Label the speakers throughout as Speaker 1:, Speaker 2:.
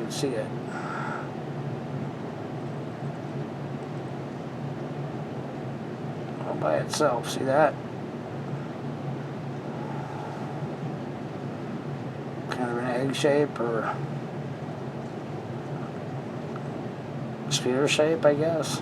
Speaker 1: can see it. All by itself, see that? Kind of an egg shape or sphere shape, I guess.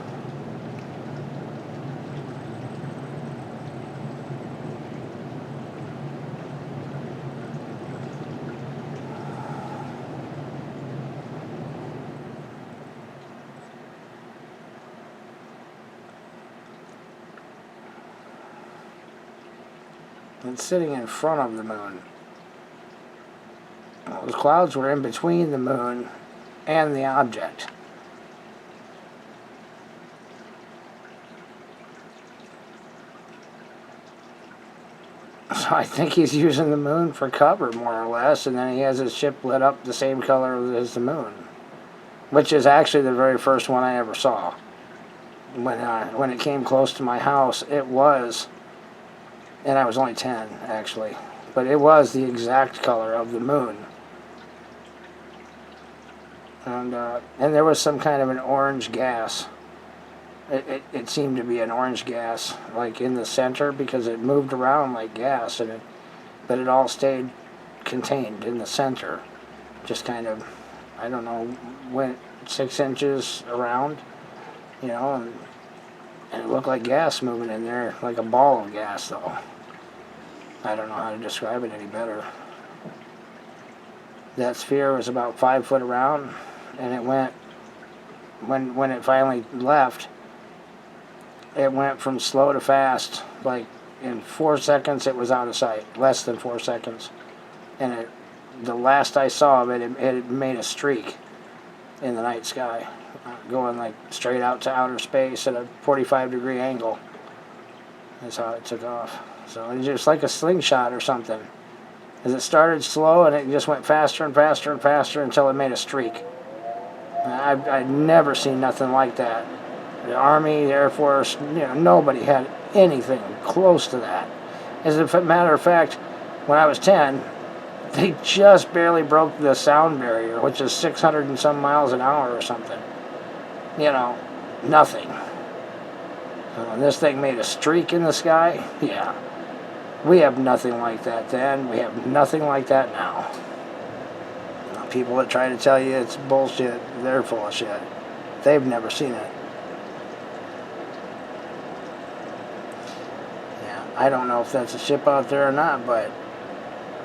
Speaker 1: It's sitting in front of the moon. Those clouds were in between the moon and the object. So I think he's using the moon for cover, more or less, and then he has his ship lit up the same color as the moon, which is actually the very first one I ever saw. When it came close to my house, it was, and I was only 10, actually, but it was the exact color of the moon. And there was some kind of an orange gas. It seemed to be an orange gas, like in the center, because it moved around like gas, but it all stayed contained in the center. Just kind of, I don't know, went 6 inches around, you know, and it looked like gas moving in there, like a ball of gas, though. I don't know how to describe it any better. That sphere was about 5 foot around, and it went, when it finally left, it went from slow to fast. Like in 4 seconds it was out of sight, less than 4 seconds. And the last I saw of it, it made a streak in the night sky, going like straight out to outer space at a 45-degree angle. That's how it took off. So it was just like a slingshot or something. As it started slow and it just went faster and faster and faster until it made a streak. I'd never seen nothing like that. The Army, the Air Force, you know, nobody had anything close to that. As a matter of fact, when I was 10, they just barely broke the sound barrier, which is 600 and some miles an hour or something. You know, nothing. And this thing made a streak in the sky. Yeah. We have nothing like that then. We have nothing like that now. People that try to tell you it's bullshit, they're full of shit. They've never seen it. Yeah, I don't know if that's a ship out there or not, but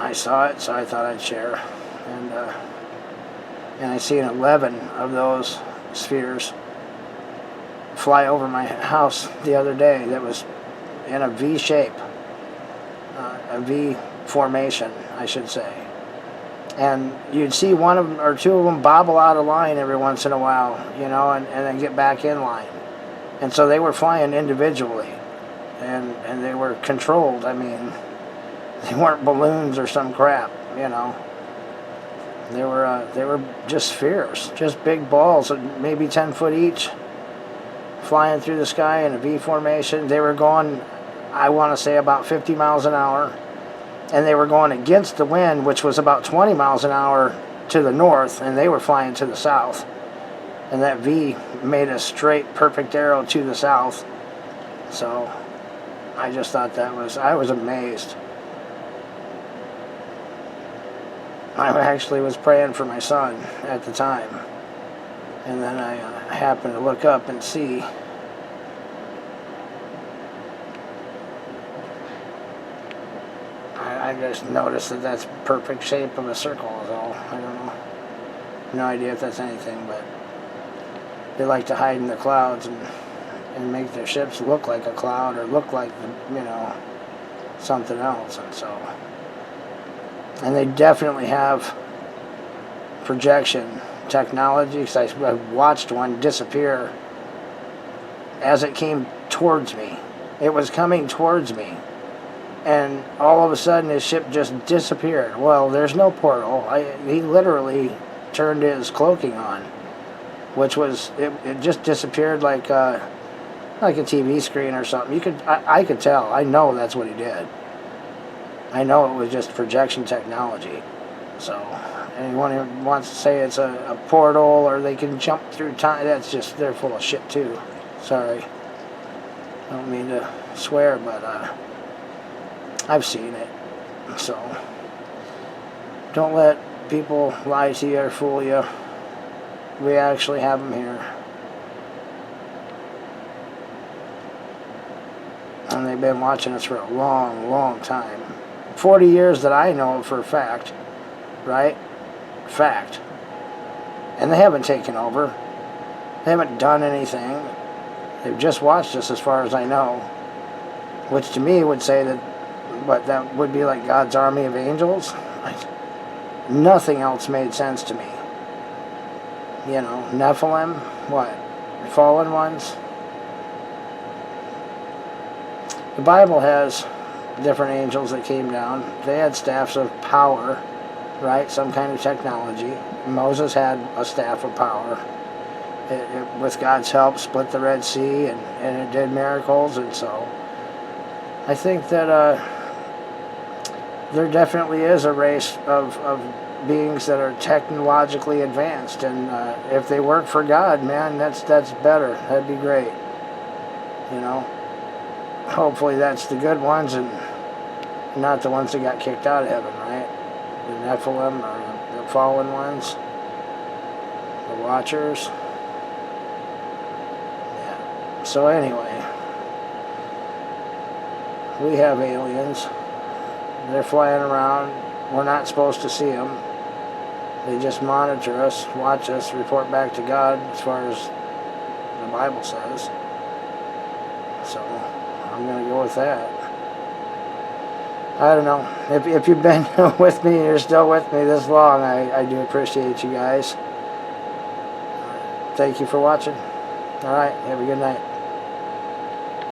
Speaker 1: I saw it, so I thought I'd share. And I seen 11 of those spheres fly over my house the other day that was in a V shape, a V formation, I should say. And you'd see one of them or two of them bobble out of line every once in a while, you know, and then get back in line. And so they were flying individually, and they were controlled. I mean, they weren't balloons or some crap, you know. They were just spheres, just big balls, maybe 10 foot each, flying through the sky in a V formation. They were going, I want to say, about 50 miles an hour. And they were going against the wind, which was about 20 miles an hour to the north, and they were flying to the south. And that V made a straight, perfect arrow to the south. So I just thought I was amazed. I actually was praying for my son at the time. And then I happened to look up and see I just noticed that that's perfect shape of a circle is all. I don't know. No idea if that's anything, but they like to hide in the clouds and make their ships look like a cloud or look like, you know, something else. And they definitely have projection technology, because I watched one disappear as it came towards me. It was coming towards me. And all of a sudden his ship just disappeared. Well, there's no portal. He literally turned his cloaking on, which was, it just disappeared like a TV screen or something. I could tell. I know that's what he did. I know it was just projection technology. So anyone who wants to say it's a portal or they can jump through time, that's just, they're full of shit too. Sorry. I don't mean to swear, but I've seen it. So don't let people lie to you or fool you. We actually have them here. And they've been watching us for a long, long time. 40 years that I know for a fact. Right? Fact. And they haven't taken over. They haven't done anything. They've just watched us as far as I know. Which to me would say that, what, that would be like God's army of angels? Nothing else made sense to me. You know, Nephilim, what? Fallen ones? The Bible has different angels that came down. They had staffs of power, right? Some kind of technology. Moses had a staff of power. It, with God's help, split the Red Sea, and it did miracles, and so I think that there definitely is a race of beings that are technologically advanced, and if they work for God, man, that's better. That'd be great. You know, hopefully that's the good ones and not the ones that got kicked out of heaven, right? The Nephilim or the fallen ones, the Watchers. Yeah. So anyway, we have aliens. They're flying around. We're not supposed to see them. They just monitor us, watch us, report back to God as far as the Bible says. So I'm going to go with that. I don't know. If you've been with me and you're still with me this long, I do appreciate you guys. Thank you for watching. All right. Have a good night.